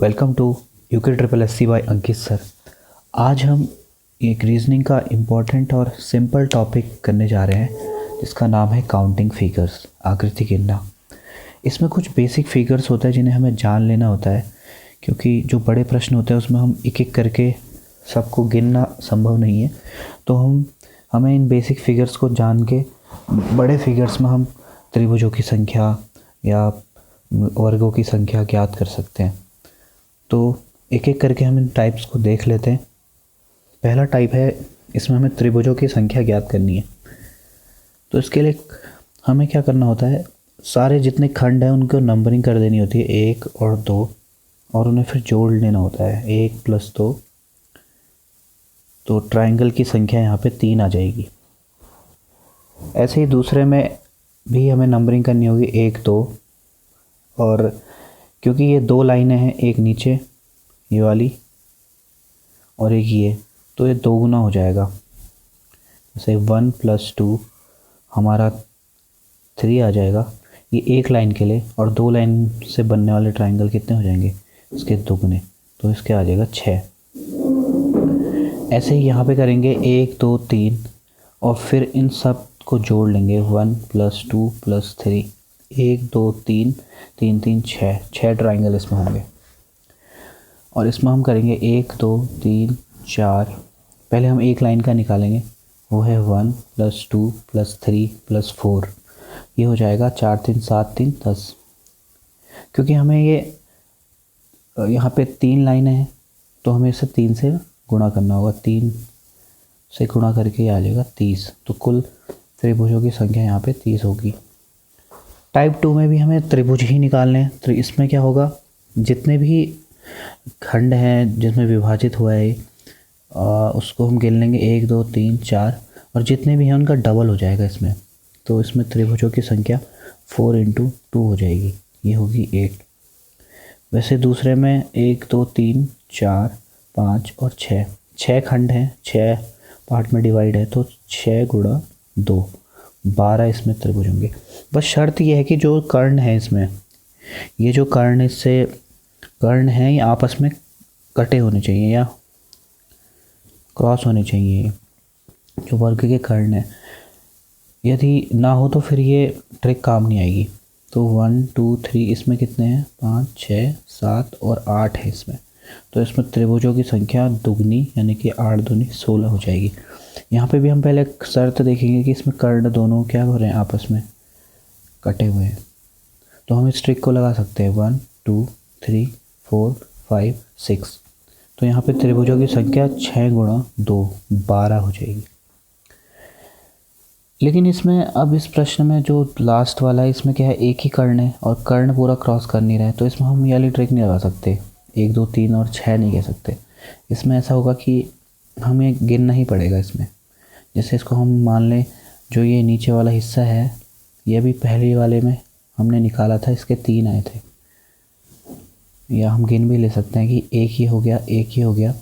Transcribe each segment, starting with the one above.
Welcome to UK triple S C by Ankit sir. आज हम एक रीजनिंग का इम्पॉर्टेंट और सिंपल टॉपिक करने जा रहे हैं जिसका नाम है काउंटिंग फिगर्स, आकृति गिनना। इसमें कुछ बेसिक फिगर्स होता है जिन्हें हमें जान लेना होता है, क्योंकि जो बड़े प्रश्न होते हैं उसमें हम एक एक करके सबको गिनना संभव नहीं है। तो हमें इन बेसिक फिगर्स को जान के बड़े फिगर्स में हम त्रिभुजों की संख्या या वर्गों की संख्या ज्ञात कर सकते हैं। तो एक एक करके हम इन टाइप्स को देख लेते हैं। पहला टाइप है, इसमें हमें त्रिभुजों की संख्या ज्ञात करनी है। तो इसके लिए हमें क्या करना होता है, सारे जितने खंड हैं उनको नंबरिंग कर देनी होती है 1 और 2, और उन्हें फिर जोड़ लेना होता है 1 + 2। तो ट्रायंगल की संख्या यहाँ पे 3 आ जाएगी। ऐसे ही दूसरे में भी हमें नंबरिंग करनी होगी 1 2, और क्योंकि ये दो लाइनें हैं, एक नीचे ये वाली और एक ये, तो ये 2 गुना हो जाएगा। जैसे 1 + 2 हमारा 3 आ जाएगा, ये एक लाइन के लिए, और 2 लाइन से बनने वाले ट्रायंगल कितने हो जाएंगे, इसके 2 गुने, तो इसके आ जाएगा 6। ऐसे ही यहाँ पे करेंगे 1 2 3, और फिर इन सब को जोड़ लेंगे 1 + 2 + 3, 1 2 3 3 3 6 ट्रायंगल इसमें होंगे। और इसमें हम करेंगे 1 2 3 4। पहले हम एक लाइन का निकालेंगे, वो है 1 + 2 + 3 + 4, ये हो जाएगा 4 3 7 3 10। क्योंकि हमें ये यहाँ पे 3 लाइनें हैं तो हमें इसे 3 से गुणा करना होगा, 3 से गुणा करके ये आ जाएगा 30। तो कुल त्रिभुजों की संख्या यहाँ पे 30 होगी। टाइप 2 में भी हमें त्रिभुज ही निकालने हैं। तो इसमें क्या होगा, जितने भी खंड हैं जिसमें विभाजित हुआ है उसको हम गिन लेंगे 1 2 3 4, और जितने भी हैं उनका डबल हो जाएगा इसमें। तो इसमें त्रिभुजों की संख्या 4 × 2 हो जाएगी, ये होगी 8। वैसे दूसरे में 1 2 3 4 5 और 6 खंड हैं, 6 पार्ट में डिवाइड है, तो 6 × 2 12 इसमें त्रिभुज होंगे। बस शर्त यह है कि जो कर्ण है इसमें, ये जो कर्ण इससे कर्ण हैं, ये आपस में कटे होने चाहिए या क्रॉस होने चाहिए, जो वर्ग के कर्ण हैं। यदि ना हो तो फिर ये ट्रिक काम नहीं आएगी। तो 1 2 3 इसमें कितने हैं, 5 6 7 और 8 है इसमें। तो इसमें त्रिभुजों की संख्या दुगनी यानी कि 8 दूनी 16 हो जाएगी। यहाँ पे भी हम पहले शर्त देखेंगे कि इसमें कर्ण दोनों क्या हो रहे हैं, आपस में कटे हुए हैं। तो हम इस ट्रिक को लगा सकते हैं 1 2 3 4 5 6। तो यहाँ पे त्रिभुजों की संख्या 6 × 2 12 हो जाएगी। लेकिन इसमें अब इस प्रश्न में जो लास्ट वाला है, इसमें क्या है, एक ही कर्ण है और कर्ण पूरा क्रॉस कर नहीं रहा है। तो इसमें हम ये वाली ट्रिक नहीं लगा सकते, 1 2 3 और 6 नहीं कह सकते। इसमें ऐसा होगा कि हमें गिनना ही पड़ेगा इसमें। जैसे इसको हम मान लें, जो ये नीचे वाला हिस्सा है, ये भी पहले वाले में हमने निकाला था, इसके 3 आए थे। या हम गिन भी ले सकते हैं कि एक ही हो गया, एक ही हो गया,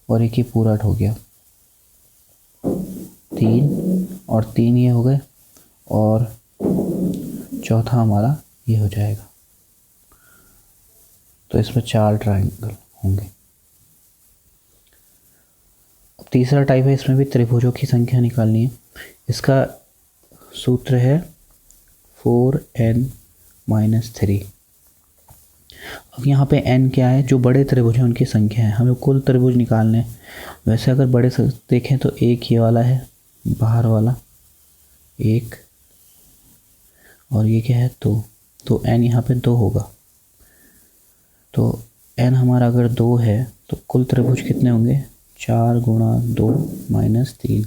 और एक ही पूरा हो गया, 3 और 3 ये हो गए, और चौथा हमारा ये हो जाएगा। तो इसमें 4 ट्रायंगल होंगे। अब तीसरा टाइप है, इसमें भी त्रिभुजों की संख्या निकालनी है। इसका सूत्र है 4n - 3। अब यहाँ पे n क्या है, जो बड़े त्रिभुज हैं उनकी संख्या है, हमें कुल त्रिभुज निकालने हैं। वैसे अगर बड़े से देखें तो एक ये वाला है, बाहर वाला 1, और ये क्या है 2, तो n यहाँ पे 2 होगा। तो n हमारा अगर 2 है तो कुल त्रिभुज कितने होंगे, 4 × 2 - 3,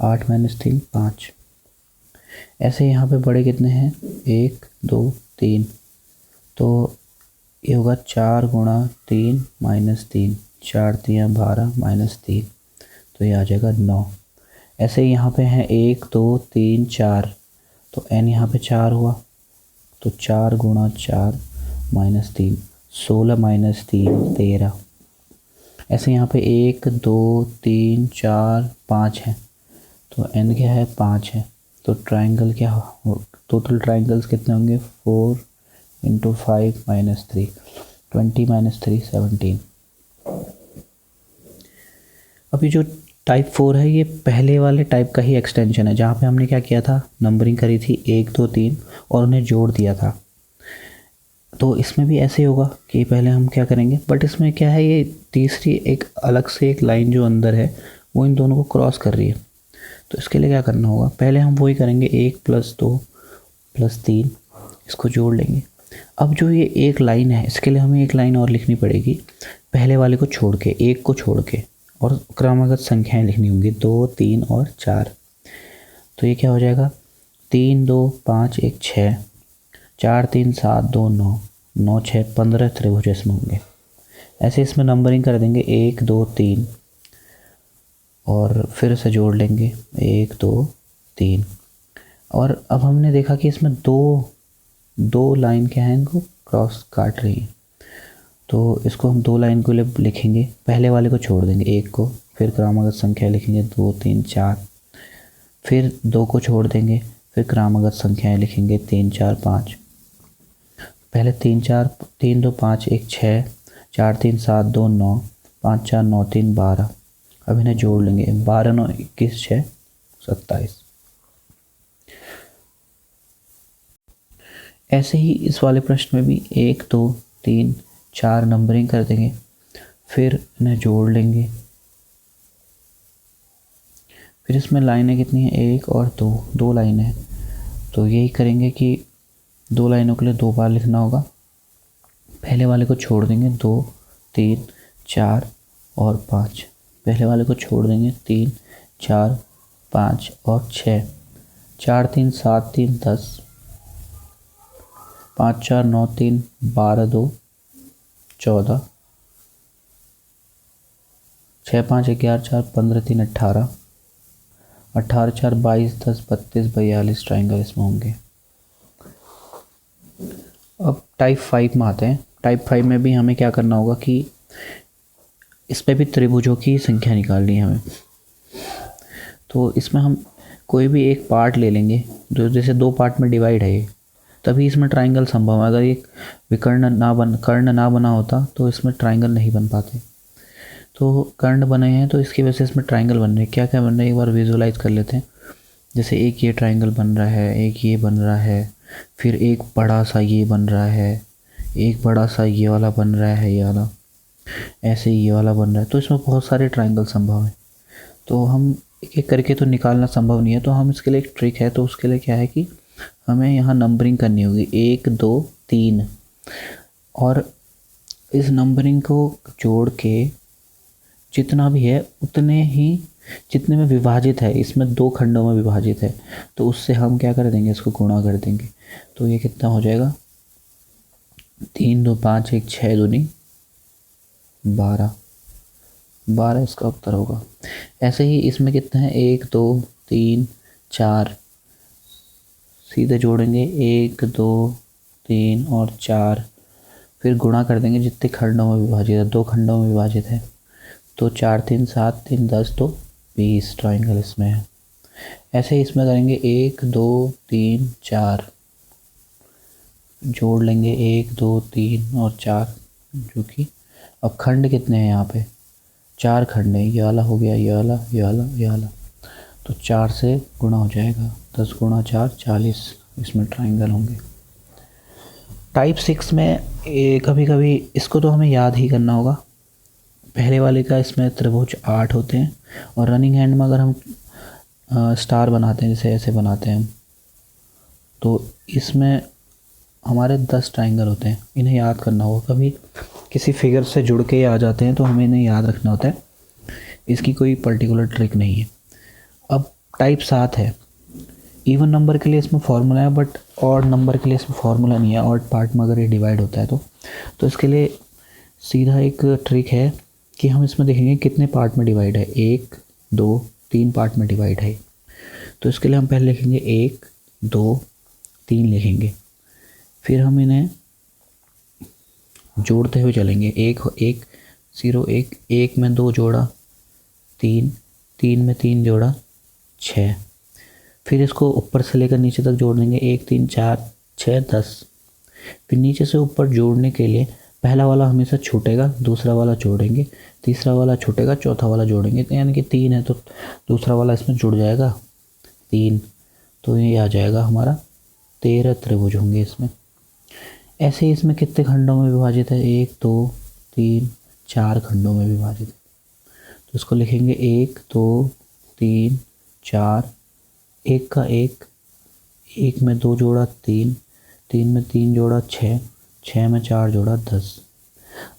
8 - 3 5। ऐसे यहाँ पे बड़े कितने हैं, 1 2 3, तो ये होगा 4 × 3 - 3, 4 3 12 - 3, तो ये आ जाएगा 9। ऐसे यहाँ पे हैं 1 2 3 4, तो n यहाँ पे 4 हुआ, तो 4 × 4 - 3, 16 - 3 13। ऐसे यहाँ पे 1 2 3 4 5 है, तो n क्या है, 5 है। तो ट्रायंगल क्या हो, टोटल ट्रायंगल्स कितने होंगे, 4 × 5 - 3, 20 - 3 17। अभी जो टाइप 4 है ये पहले वाले टाइप का ही एक्सटेंशन है, जहाँ पे हमने क्या किया था, नंबरिंग करी थी 1 2 3 और उन्हें जोड़ दिया था। तो इसमें भी ऐसे होगा कि पहले हम क्या करेंगे, बट इसमें क्या है, ये तीसरी एक अलग से एक लाइन जो अंदर है वो इन दोनों को क्रॉस कर रही है। तो इसके लिए क्या करना होगा, पहले हम वही करेंगे 1 + 2 + 3, इसको जोड़ लेंगे। अब जो ये एक लाइन है, इसके लिए हमें एक लाइन और लिखनी पड़ेगी, पहले वाले को छोड़ के, 1 को छोड़ के, और क्रमागत संख्याएं लिखनी होंगी 2 3 और 4। तो ये क्या हो जाएगा, 3 2 5 1 6, 4 3 7 2 9, 9 6 15 त्रिभुज इसमें होंगे। ऐसे इसमें नंबरिंग कर देंगे 1 2 3 और फिर से जोड़ लेंगे 1 2 3। और अब हमने देखा कि इसमें दो लाइन क्या है, इनको क्रॉस काट रही है। तो इसको हम 2 लाइन को लिखेंगे, पहले वाले को छोड़ देंगे 1 को, फिर क्रमागत संख्या लिखेंगे 2 3 4, फिर 2 को छोड़ देंगे, फिर क्रमागत संख्याएं लिखेंगे 3 4 5। पहले 3 2 5 1 6, 4 3 7 2 9, 5 4 9 3 12। अब इन्हें जोड़ लेंगे, 12 9 21 6 27। ऐसे ही इस वाले प्रश्न में भी 1 2 3 4 नंबरिंग कर देंगे, फिर इन्हें जोड़ लेंगे। फिर इसमें लाइनें कितनी है, 1 और 2, 2 लाइनें हैं। तो यही करेंगे कि 2 लाइनों के लिए 2 बार लिखना होगा, पहले वाले को छोड़ देंगे 2 3 4 और 5, पहले वाले को छोड़ देंगे 3 4 5 और 6, 4 3 7 3 10, 5 4 9 3 12 2 14, 6 5 11 4 15 3 18, 18 4 22 10 32 42 ट्राइंगल इसमें होंगे। अब टाइप 5 में आते हैं। टाइप 5 में भी हमें क्या करना होगा कि इस पर भी त्रिभुजों की संख्या निकालनी है हमें। तो इसमें हम कोई भी एक पार्ट ले लेंगे जो जैसे 2 पार्ट में डिवाइड है, तभी इसमें ट्राइंगल संभव है। अगर एक विकर्ण कर्ण ना बना होता तो इसमें ट्राइंगल नहीं बन पाते। तो कर्ण बने हैं तो इसकी वजह से इसमें ट्राइंगल बन रहे हैं। क्या क्या बन रहे हैं एक बार विजुलाइज कर लेते हैं। जैसे एक ये ट्राइंगल बन रहा है, एक ये बन रहा है, फिर एक बड़ा सा ये बन रहा है, एक बड़ा सा ये वाला बन रहा है, ये वाला, ऐसे ये वाला बन रहा है। तो इसमें बहुत सारे ट्राइंगल संभव है। तो हम एक एक करके तो निकालना संभव नहीं है, तो हम इसके लिए एक ट्रिक है। तो उसके लिए क्या है कि हमें यहाँ नंबरिंग करनी होगी 1 2 3, और इस नंबरिंग को जोड़ के जितना भी है उतने ही जितने में विभाजित है, इसमें 2 खंडों में विभाजित है, तो उससे हम क्या कर देंगे, इसको गुणा कर देंगे। तो ये कितना हो जाएगा, 3 2 5 1 6 दूनी 12, 12 इसका उत्तर होगा। ऐसे ही इसमें कितना है, 1 2 3 4, सीधे जोड़ेंगे 1 2 3 और 4, फिर गुणा कर देंगे जितने खंडों में विभाजित है, 2 खंडों में विभाजित है। तो 4 3 7 3 10 तो 20 ट्राइंगल इसमें है। ऐसे ही इसमें करेंगे 1 2 3 4, जोड़ लेंगे 1 2 3 और 4, जो कि अब खंड कितने हैं यहाँ पे, 4 खंड है। ये वाला हो गया, ये वाला, ये वाला, ये वाला। तो 4 से गुणा हो जाएगा, 10 गुणा 4 40, इसमें ट्राइंगल होंगे। टाइप 6 में कभी कभी इसको तो हमें याद ही करना होगा। पहले वाले का इसमें त्रिभुज 8 होते हैं, और रनिंग हैंड में अगर हम स्टार बनाते हैं, जैसे ऐसे बनाते हैं हम, तो इसमें हमारे 10 ट्राइंगल होते हैं। इन्हें याद करना होगा, कभी किसी फिगर से जुड़ के आ जाते हैं तो हमें इन्हें याद रखना होता है। इसकी कोई पर्टिकुलर ट्रिक नहीं है। अब टाइप 7 है। इवन नंबर के लिए इसमें फार्मूला है, बट ऑड नंबर के लिए इसमें फार्मूला नहीं है। ऑड पार्ट में अगर ये डिवाइड होता है तो इसके लिए सीधा एक ट्रिक है कि हम इसमें देखेंगे कितने पार्ट में डिवाइड है। 1 2 3 पार्ट में डिवाइड है। तो इसके लिए हम पहले लिखेंगे 1 2 3 लिखेंगे, फिर हम इन्हें जोड़ते हुए चलेंगे। 1 1 0 1, 1 में 2 जोड़ा 3, 3 में 3 जोड़ा 6, फिर इसको ऊपर से लेकर नीचे तक जोड़ देंगे। 1 3 4 6 10, फिर नीचे से ऊपर जोड़ने के लिए पहला वाला हमेशा छूटेगा, दूसरा वाला जोड़ेंगे, तीसरा वाला छूटेगा, चौथा वाला जोड़ेंगे, तो यानी कि 3 है तो दूसरा वाला इसमें जुड़ जाएगा 3, तो ये आ जाएगा हमारा 13 त्रिभुज होंगे इसमें। ऐसे ही इसमें कितने खंडों में विभाजित है, 1 2 3 4 खंडों में विभाजित है। तो इसको लिखेंगे 1 2 3 4, 1 का 1, 1 में 2 जोड़ा 3, 3 में 3 जोड़ा 6, 6 में 4 जोड़ा 10,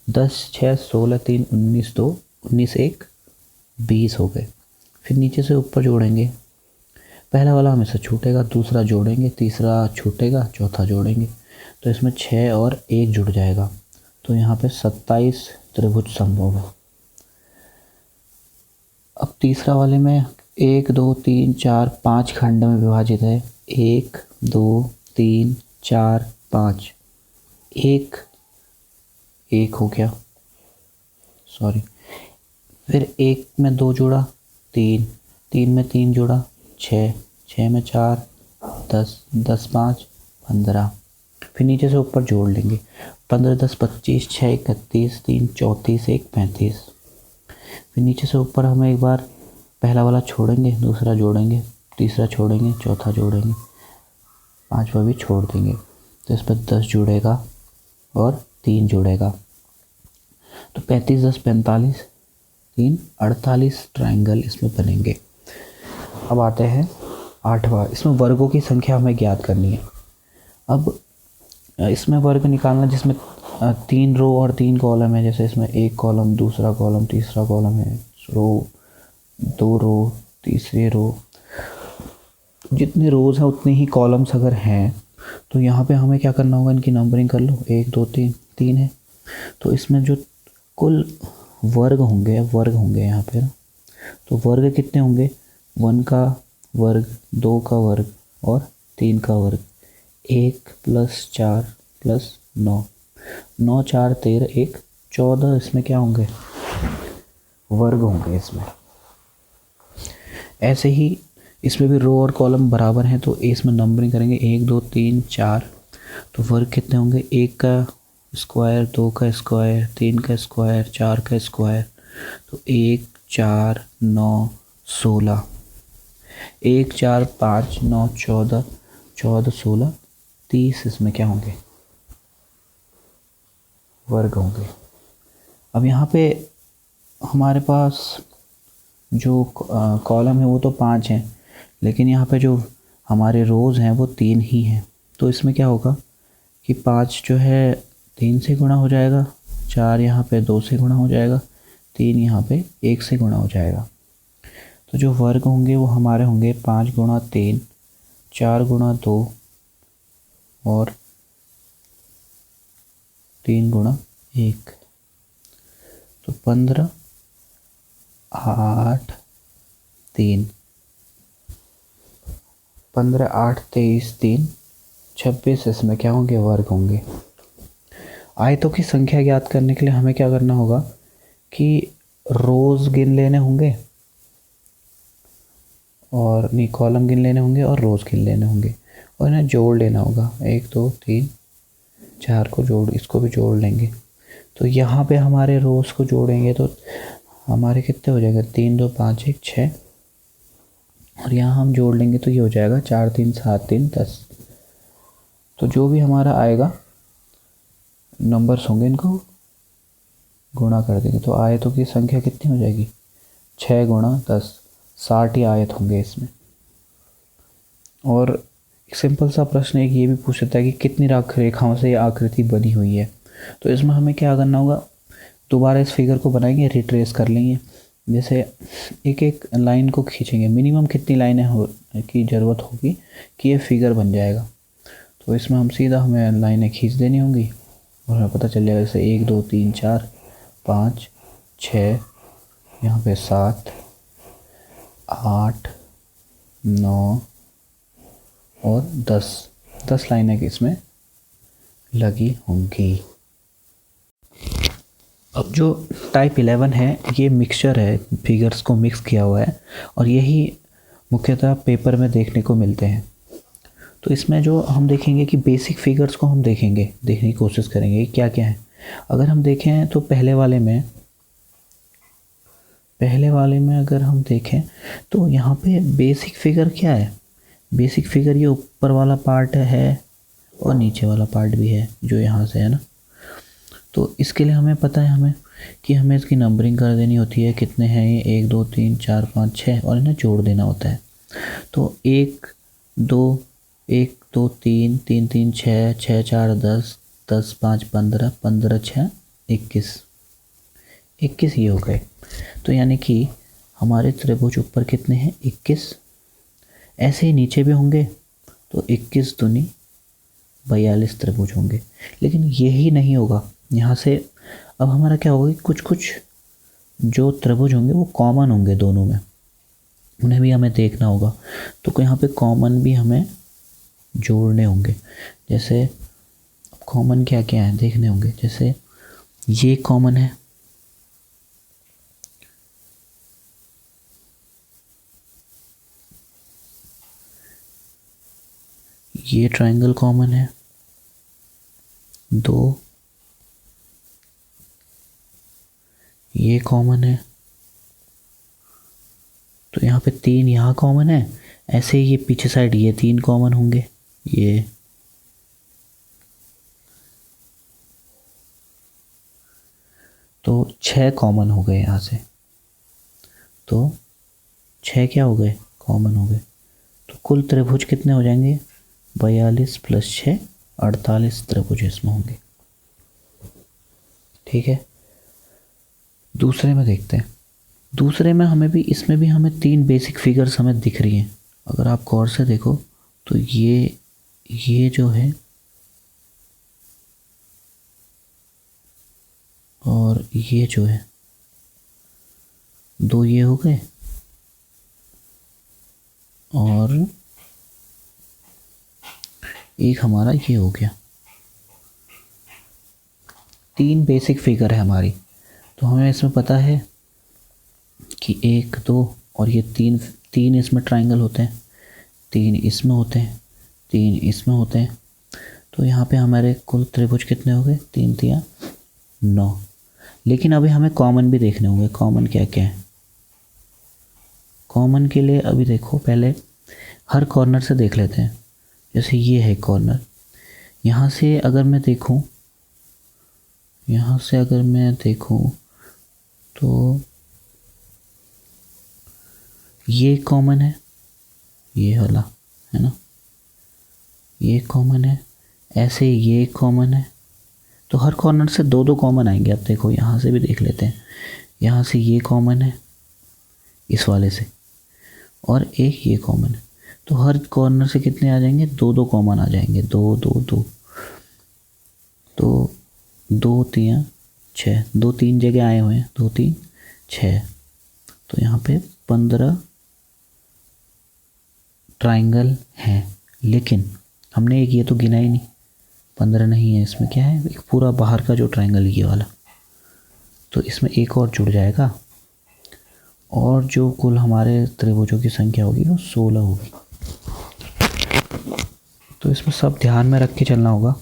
10 6 16 3 19, 2 19 1 20 हो गए। फिर नीचे से ऊपर जोड़ेंगे, पहला वाला हमेशा छूटेगा, दूसरा जोड़ेंगे, तीसरा छूटेगा, चौथा जोड़ेंगे, तो इसमें 6 और 1 जुड़ जाएगा, तो यहाँ पे 27 त्रिभुज संभव है। अब तीसरा वाले में 1 2 3 4 5 खंड में विभाजित है, 1 2 3 4 5, 1 हो गया, सॉरी, फिर 1 में 2 जोड़ा 3, 3 में 3 जोड़ा 6, 6 में 4 10, 10 5 15, फिर नीचे से ऊपर जोड़ लेंगे, 15 10 25, 6 31, 3 34, 1 35, फिर नीचे से ऊपर हम एक बार पहला वाला छोड़ेंगे, दूसरा जोड़ेंगे, तीसरा छोड़ेंगे, चौथा जोड़ेंगे, पांचवा भी छोड़ देंगे, तो इस पर 10 जुड़ेगा और 3 जुड़ेगा, तो 35 10 45, 3 48 ट्रायंगल इसमें बनेंगे। अब आते हैं 8वां, इसमें वर्गों की संख्या हमें ज्ञात करनी है। अब इसमें वर्ग निकालना जिसमें 3 रो और 3 कॉलम है, जैसे इसमें 1 कॉलम, दूसरा कॉलम, तीसरा कॉलम है, रो 2 रो, तीसरी रो, जितने रोज़ हैं उतने ही कॉलम्स अगर हैं तो यहाँ पे हमें क्या करना होगा, इनकी नंबरिंग कर लो, 1 2 3 3 है, तो इसमें जो कुल वर्ग होंगे यहाँ पे, तो वर्ग कितने होंगे, 1 का वर्ग, 2 का वर्ग और 3 का वर्ग, 1 + 4 + 9, 9 4 13, 1 14, इसमें क्या होंगे, वर्ग होंगे इसमें। ऐसे ही इसमें भी रो और कॉलम बराबर हैं, तो इसमें नंबरिंग करेंगे 1 2 3 4, तो वर्ग कितने होंगे, 1 का स्क्वायर, 2 का स्क्वायर, 3 का स्क्वायर, 4 का स्क्वायर, तो 1 4 9 16, 1 4 5 9 14, 14 16 30, इसमें क्या होंगे, वर्ग होंगे। अब यहाँ पे हमारे पास जो कॉलम है वो तो 5 हैं, लेकिन यहाँ पे जो हमारे रोज़ हैं वो 3 ही हैं, तो इसमें क्या होगा कि 5 जो है 3 से गुणा हो जाएगा, 4 यहाँ पे 2 से गुणा हो जाएगा, 3 यहाँ पे 1 से गुणा हो जाएगा, तो जो वर्ग होंगे वो हमारे होंगे 5 × 3, 4 × 2 और 3 × 1, तो 15 8 3, 15 8 23 3 26, इसमें क्या होंगे, वर्ग होंगे। आयतों की संख्या ज्ञात करने के लिए हमें क्या करना होगा कि रोज़ गिन लेने होंगे और नहीं, कॉलम गिन लेने होंगे और रोज़ गिन लेने होंगे, और इन्हें जोड़ लेना होगा, 1 2 3 4 को जोड़, इसको भी जोड़ लेंगे, तो यहाँ पे हमारे रोज़ को जोड़ेंगे तो हमारे कितने हो जाएगा, 3 2 5 1 6, और यहाँ हम जोड़ लेंगे तो ये हो जाएगा 4 3 7 3 10, तो जो भी हमारा आएगा नंबर्स होंगे, इनको गुणा कर देंगे, तो आयतों की संख्या कितनी हो जाएगी, 6 × 10, 60 ही आयत होंगे इसमें। और एक सिंपल सा प्रश्न एक ये भी पूछ सकता है कि कितनी रेखाओं से ये आकृति बनी हुई है, तो इसमें हमें क्या करना होगा, दोबारा इस फिगर को बनाएंगे, रिट्रेस कर लेंगे, जैसे एक एक लाइन को खींचेंगे, मिनिमम कितनी लाइनें की ज़रूरत होगी कि ये फिगर बन जाएगा, तो इसमें हम सीधा हमें लाइनें खींच देनी होंगी और हमें पता चल जाएगा, जैसे 1 2 3 4 5 6, यहाँ पे 7 8 9 और 10 लाइनें इसमें लगी होंगी। अब जो टाइप 11 है ये मिक्सचर है, फिगर्स को मिक्स किया हुआ है, और यही मुख्यतः पेपर में देखने को मिलते हैं। तो इसमें जो हम देखेंगे कि बेसिक फिगर्स को हम देखने की कोशिश करेंगे क्या क्या है, अगर हम देखें तो पहले वाले में अगर हम देखें तो यहाँ पे बेसिक फिगर क्या है, बेसिक फिगर ये ऊपर वाला पार्ट है और नीचे वाला पार्ट भी है जो यहाँ से है ना। तो इसके लिए हमें पता है हमें कि हमें इसकी नंबरिंग कर देनी होती है, कितने हैं ये 1 2 3 4 5 6 और इन्हें जोड़ देना होता है। तो 1 2 1 2 3 3 3 6 6 4 10 10 5 15 15 6 21 21 ये हो गए। तो यानी कि हमारे त्रिभुज ऊपर कितने हैं 21, ऐसे ही नीचे भी होंगे तो 21 दूनी 42 त्रिभुज होंगे। लेकिन यही नहीं होगा, यहाँ से अब हमारा क्या होगा कि कुछ कुछ जो त्रिभुज होंगे वो कॉमन होंगे दोनों में, उन्हें भी हमें देखना होगा। तो यहाँ पे कॉमन भी हमें जोड़ने होंगे। जैसे कॉमन क्या क्या है देखने होंगे, जैसे ये कॉमन है, ये ट्रायंगल कॉमन है 2, ये कॉमन है, तो यहाँ पे 3 यहाँ कॉमन है। ऐसे ही ये पीछे साइड ये 3 कॉमन होंगे, ये तो 6 कॉमन हो गए यहाँ से। तो 6 क्या हो गए कॉमन हो गए। तो कुल त्रिभुज कितने हो जाएंगे 42 + 6 48 त्रिभुज इसमें होंगे। ठीक है, दूसरे में देखते हैं। दूसरे में हमें भी, इसमें भी हमें 3 बेसिक फिगर्स हमें दिख रही हैं। अगर आप गौर से देखो तो ये जो है और ये जो है, 2 ये हो गए और एक हमारा ये हो गया। 3 बेसिक फिगर है हमारी। तो हमें इसमें पता है कि 1 2 और ये 3 इसमें ट्रायंगल होते हैं, 3 इसमें होते हैं, 3 इसमें होते हैं। तो यहाँ पे हमारे कुल त्रिभुज कितने हो गए 3 3 9। लेकिन अभी हमें कॉमन भी देखने होंगे, कॉमन क्या क्या है। कॉमन के लिए अभी देखो, पहले हर कॉर्नर से देख लेते हैं। जैसे ये है कॉर्नर, यहाँ से अगर मैं देखूँ, यहाँ से अगर मैं देखूँ तो ये कॉमन है, ये वाला है ना, ये कॉमन है, ऐसे ये कॉमन है। तो हर कॉर्नर से 2 2 कॉमन आएंगे। अब देखो यहाँ से भी देख लेते हैं, यहाँ से ये कॉमन है इस वाले से और एक ये कॉमन है। तो हर कॉर्नर से कितने आ जाएंगे 2 2 कॉमन आ जाएंगे, 2 2 2। तो 2 3 6, 2 3 जगह आए हुए हैं, 2 3 6। तो यहाँ पे 15 ट्रायंगल हैं। लेकिन हमने एक ये तो गिना ही नहीं, 15 नहीं है इसमें, क्या है एक पूरा बाहर का जो ट्रायंगल ये वाला। तो इसमें एक और जुड़ जाएगा और जो कुल हमारे त्रिभुजों की संख्या होगी वो 16 होगी। तो इसमें सब ध्यान में रख के चलना होगा।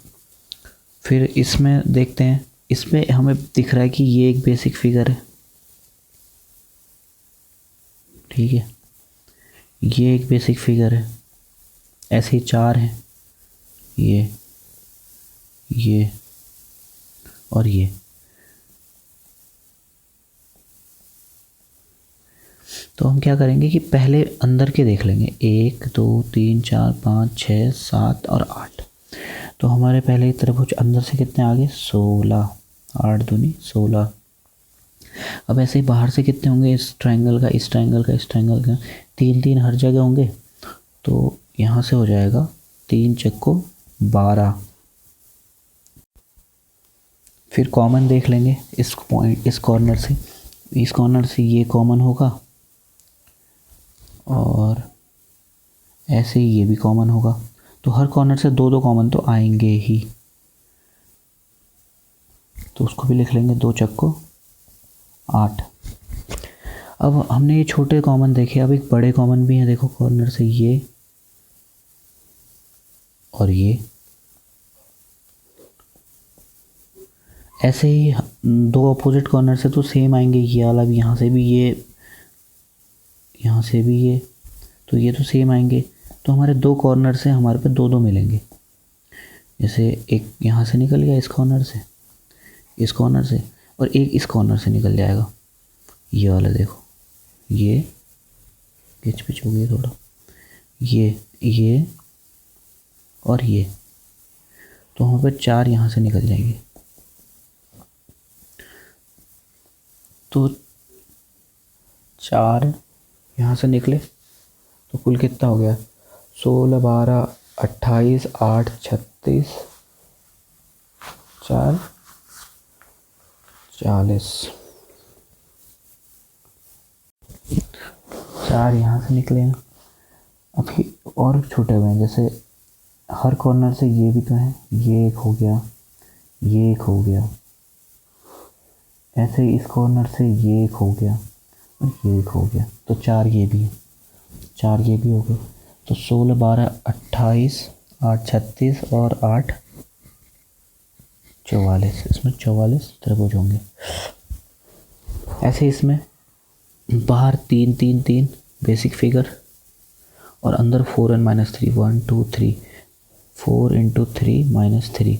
फिर इसमें देखते हैं, इसमें हमें दिख रहा है कि ये एक बेसिक फिगर है, ठीक है, ये एक बेसिक फिगर है, ऐसे ही 4 हैं, ये और ये। तो हम क्या करेंगे कि पहले अंदर के देख लेंगे, 1 2 3 4 5 6 7 और 8। तो हमारे पहले त्रिभुज अंदर से कितने आ गए 16, 8 दूनी 16। अब ऐसे ही बाहर से कितने होंगे, इस ट्रायंगल का, इस ट्रायंगल का, इस ट्रायंगल का, 3 3 हर जगह होंगे। तो यहाँ से हो जाएगा 3 चक्को 12। फिर कॉमन देख लेंगे इस पॉइंट, इस कॉर्नर से, इस कॉर्नर से ये कॉमन होगा और ऐसे ही ये भी कॉमन होगा। तो हर कॉर्नर से 2 2 कॉमन तो आएंगे ही। तो उसको भी लिख लेंगे, 2 चक्को 8। अब हमने ये छोटे कॉमन देखे, अब एक बड़े कॉमन भी हैं। देखो कॉर्नर से ये और ये, ऐसे ही दो अपोजिट कॉर्नर से तो सेम आएंगे, ये वाला भी, यहाँ से भी ये, यहाँ से भी ये, तो ये तो सेम आएंगे। तो हमारे दो कॉर्नर से हमारे पे दो दो मिलेंगे। जैसे एक यहाँ से निकल गया इस कॉर्नर से, इस कॉर्नर से, और एक इस कॉर्नर से निकल जाएगा, ये वाला देखो, ये खिच पिच हो गई थोड़ा, ये और ये, तो वहाँ पर चार यहाँ से निकल जाएंगे। तो चार यहाँ से निकले तो कुल कितना हो गया, 16 12 28 8 36 4 40, चार यहाँ से निकले हैं। अभी और छोटे हुए हैं, जैसे हर कॉर्नर से ये भी तो है, ये एक हो गया, ये एक हो गया, ऐसे इस कॉर्नर से ये एक हो गया और ये एक हो गया, तो चार ये भी है, चार ये भी हो गए। तो 16 12 28 8 36 और 8 44, इसमें 44 त्रिभुज होंगे। ऐसे इसमें बाहर 3 3 3 बेसिक फिगर और अंदर 4 n - 3 1 2 3 4 × 3 - 3,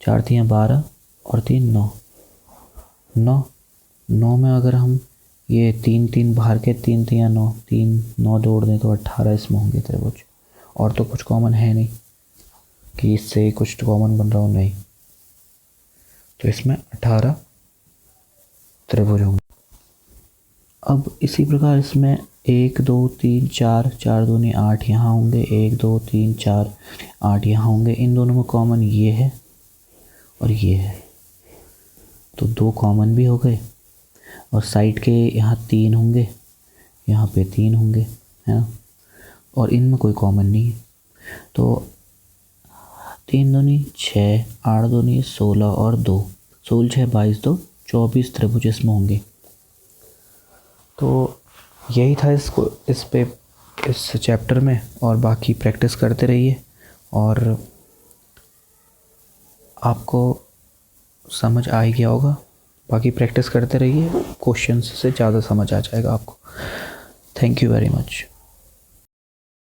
4 3 12 और 3 9, 9 में अगर हम ये 3 3 बाहर के 3 3 9 3 9 जोड़ दें तो 18 इसमें होंगे त्रिभुज। और तो कुछ कॉमन है नहीं कि इससे कुछ कॉमन बन रहा हो, नहीं, तो इसमें 18 त्रिभुज होंगे। अब इसी प्रकार इसमें 1 2 3 4 4 दूनी 8 यहाँ होंगे, 1 2 3 4 8 यहाँ होंगे। इन दोनों में कॉमन ये है और ये है, तो दो कॉमन भी हो गए। और साइड के यहाँ 3 होंगे, यहाँ पे 3 होंगे, है ना, और इनमें कोई कॉमन नहीं है। तो 3 दूनी 6 8 दूनी 16 और 2 16 6 22 2 24 त्रिभुज इसमें होंगे। तो यही था इस चैप्टर में, और बाकी प्रैक्टिस करते रहिए और आपको समझ आ ही गया होगा। बाकी प्रैक्टिस करते रहिए, क्वेश्चन से ज़्यादा समझ आ जाएगा आपको। Thank you very much.